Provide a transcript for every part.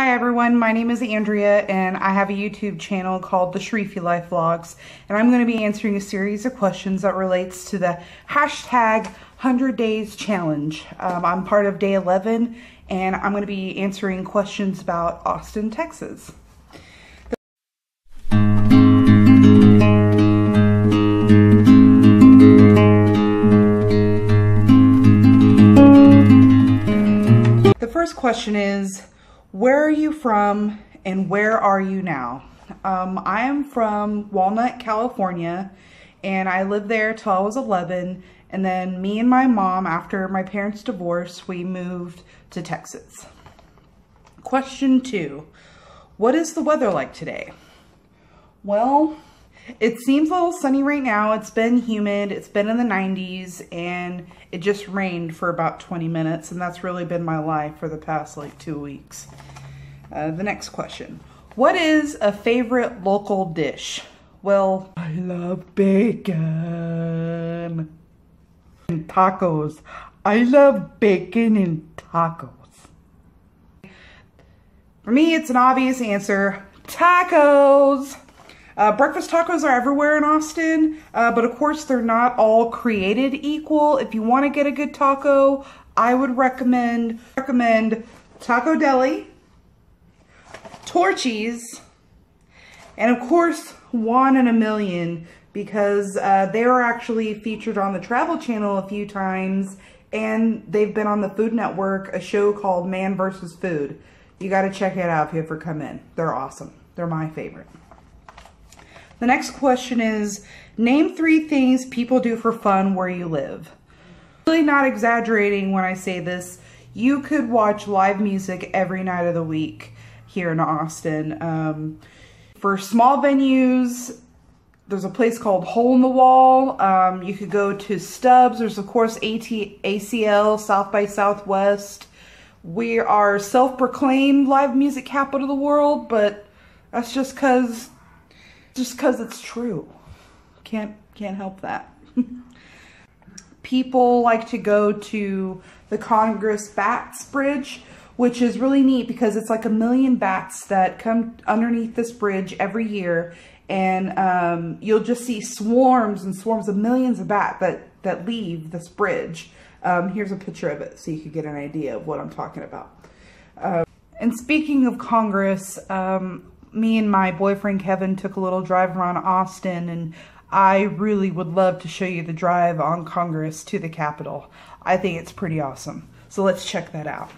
Hi everyone, my name is Andrea and I have a YouTube channel called The Shreefy Life Vlogs, and I'm going to be answering a series of questions that relates to the hashtag 100 Days Challenge. I'm part of day 11 and I'm going to be answering questions about Austin, Texas. The first question is, where are you from and where are you now? I am from Walnut, California, and I lived there till I was 11, and then me and my mom, after my parents' divorce, we moved to Texas. Question 2, what is the weather like today? Well, it seems a little sunny right now. It's been humid, it's been in the 90s, and it just rained for about 20 minutes, and that's really been my life for the past like 2 weeks. The next question. What is a favorite local dish? Well, I love bacon and tacos. I love bacon and tacos. For me, it's an obvious answer. Tacos! Breakfast tacos are everywhere in Austin, but of course they're not all created equal. If you want to get a good taco, I would recommend Taco Deli, Torchy's, and of course One in a Million, because they were actually featured on the Travel Channel a few times, and they've been on the Food Network, a show called Man vs. Food. You got to check it out if you ever come in. They're awesome. They're my favorite. The next question is, name 3 things people do for fun where you live. I'm really not exaggerating when I say this. You could watch live music every night of the week here in Austin. For small venues, there's a place called Hole in the Wall. You could go to Stubbs. There's of course ACL, South by Southwest. We are self-proclaimed live music capital of the world, but that's just cause it's true. Can't help that. People like to go to the Congress Bats Bridge, which is really neat because it's like 1 million bats that come underneath this bridge every year, and you'll just see swarms and swarms of millions of bats that leave this bridge. Here's a picture of it so you can get an idea of what I'm talking about. And speaking of Congress, me and my boyfriend Kevin took a little drive around Austin, and I really would love to show you the drive on Congress to the Capitol. I think it's pretty awesome. So let's check that out.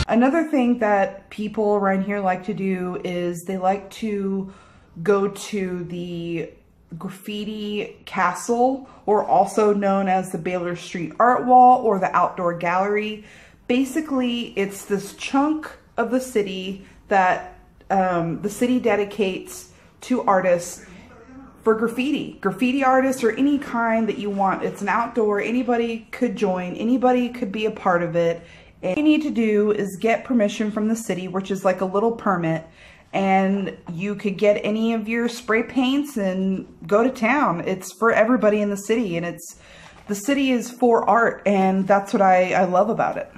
Another thing that people around here like to do is they like to go to the Graffiti Castle, or also known as the Baylor Street Art Wall or the Outdoor Gallery. Basically, it's this chunk of the city that the city dedicates to artists for graffiti. Graffiti artists or any kind that you want. It's an outdoor, anybody could join, anybody could be a part of it. And all you need to do is get permission from the city, which is like a little permit, and you could get any of your spray paints and go to town. It's for everybody in the city, and the city is for art, and that's what I love about it.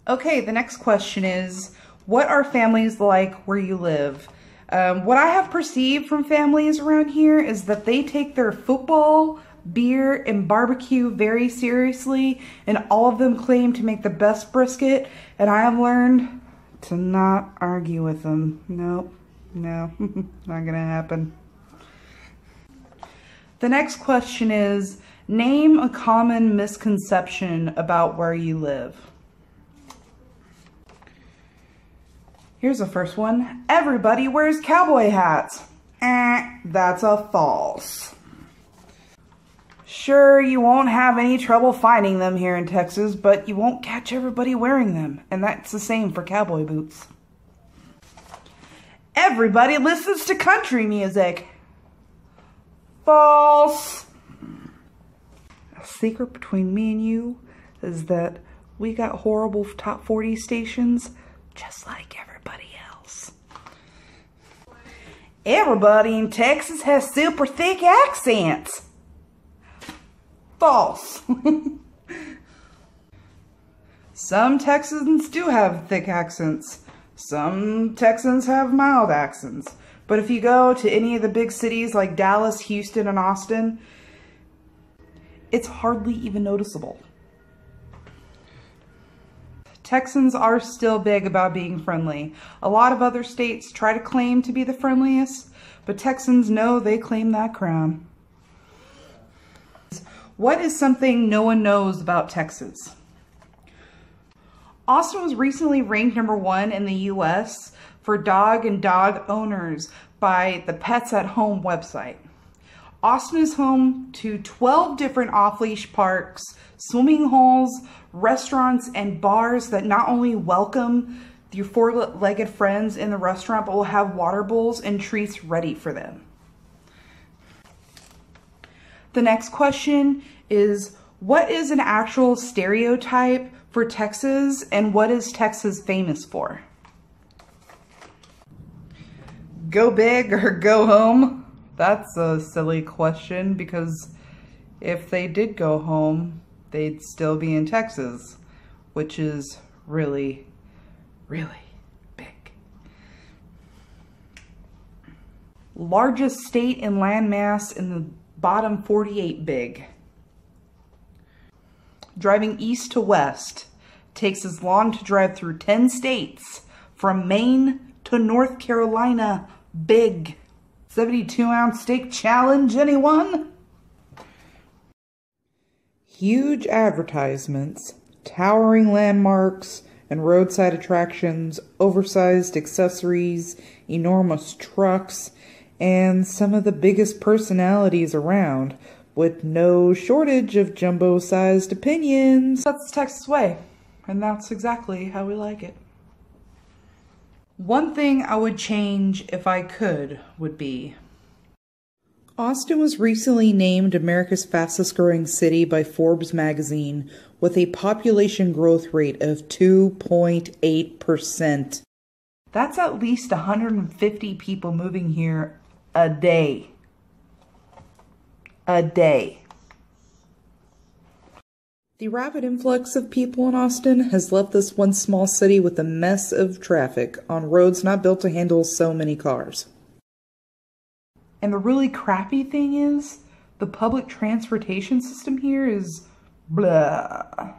Okay, the next question is, what are families like where you live? What I have perceived from families around here is that they take their football, beer, and barbecue very seriously, and all of them claim to make the best brisket, and I have learned to not argue with them. Nope, no, not gonna happen. The next question is, name a common misconception about where you live. Here's the first one. Everybody wears cowboy hats. That's a false. Sure, you won't have any trouble finding them here in Texas, but you won't catch everybody wearing them. And that's the same for cowboy boots. Everybody listens to country music. False. A secret between me and you is that we got horrible top 40 stations just like everybody else. Everybody in Texas has super thick accents. False. Some Texans do have thick accents. Some Texans have mild accents. But if you go to any of the big cities like Dallas, Houston, and Austin, it's hardly even noticeable. Texans are still big about being friendly. A lot of other states try to claim to be the friendliest, but Texans know they claim that crown. What is something no one knows about Texas? Austin was recently ranked #1 in the US for dog and dog owners by the Pets at Home website. Austin is home to 12 different off-leash parks, swimming holes, restaurants, and bars that not only welcome your four-legged friends in the restaurant, but will have water bowls and treats ready for them. The next question is, what is an actual stereotype for Texas, and what is Texas famous for? Go big or go home? That's a silly question, because if they did go home, they'd still be in Texas, which is really, really big. Largest state in landmass in the bottom 48 big. Driving east to west takes as long to drive through 10 states, from Maine to North Carolina. Big. 72-ounce steak challenge, anyone? Huge advertisements, towering landmarks and roadside attractions, oversized accessories, enormous trucks, and some of the biggest personalities around, with no shortage of jumbo-sized opinions. That's the Texas way, and that's exactly how we like it. One thing I would change if I could would be, Austin was recently named America's fastest growing city by Forbes magazine with a population growth rate of 2.8%. That's at least 150 people moving here a day. A day. The rapid influx of people in Austin has left this one small city with a mess of traffic on roads not built to handle so many cars. And the really crappy thing is, the public transportation system here is blah.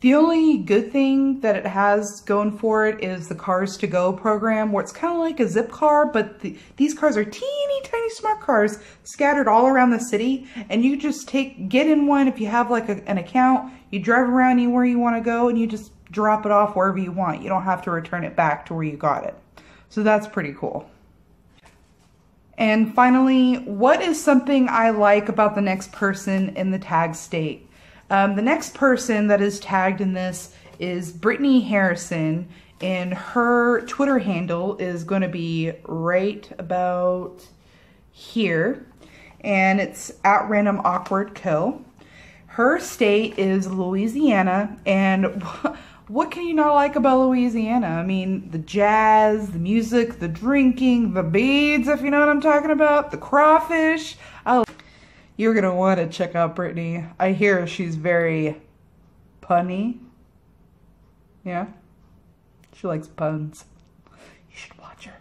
The only good thing that it has going for it is the Cars to Go program, where it's kind of like a zip car, but these cars are teeny tiny smart cars scattered all around the city, and you just get in one if you have like an account, you drive around anywhere you want to go, and you just drop it off wherever you want. You don't have to return it back to where you got it. So that's pretty cool. And finally, what is something I like about the next person in the tag state? The next person that is tagged in this is Brittany Harrison, and her Twitter handle is going to be right about here, and it's @randomawkwardco. Her state is Louisiana, and what can you not like about Louisiana? I mean, the jazz, the music, the drinking, the beads, if you know what I'm talking about, the crawfish. You're going to want to check out Brittany. I hear she's very punny. Yeah? She likes puns. You should watch her.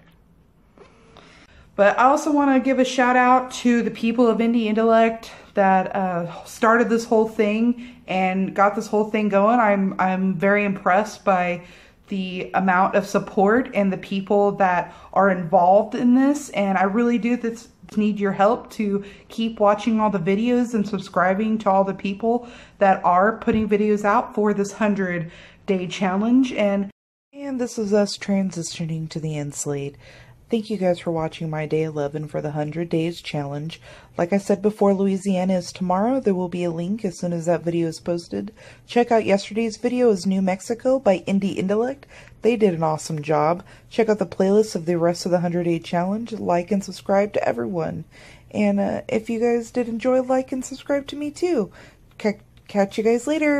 But I also want to give a shout out to the people of Indie Intellect that started this whole thing and got this whole thing going. I'm very impressed by the amount of support and the people that are involved in this, and I really do need your help to keep watching all the videos and subscribing to all the people that are putting videos out for this 100-day challenge. And this is us transitioning to the end slate. Thank you guys for watching my day 11 for the 100 days challenge. Like I said before, Louisiana is tomorrow. There will be a link as soon as that video is posted. Check out yesterday's video is New Mexico by Indie Intellect. They did an awesome job. Check out the playlist of the rest of the 100-day challenge. Like and subscribe to everyone. And if you guys did enjoy, like and subscribe to me too. Catch you guys later.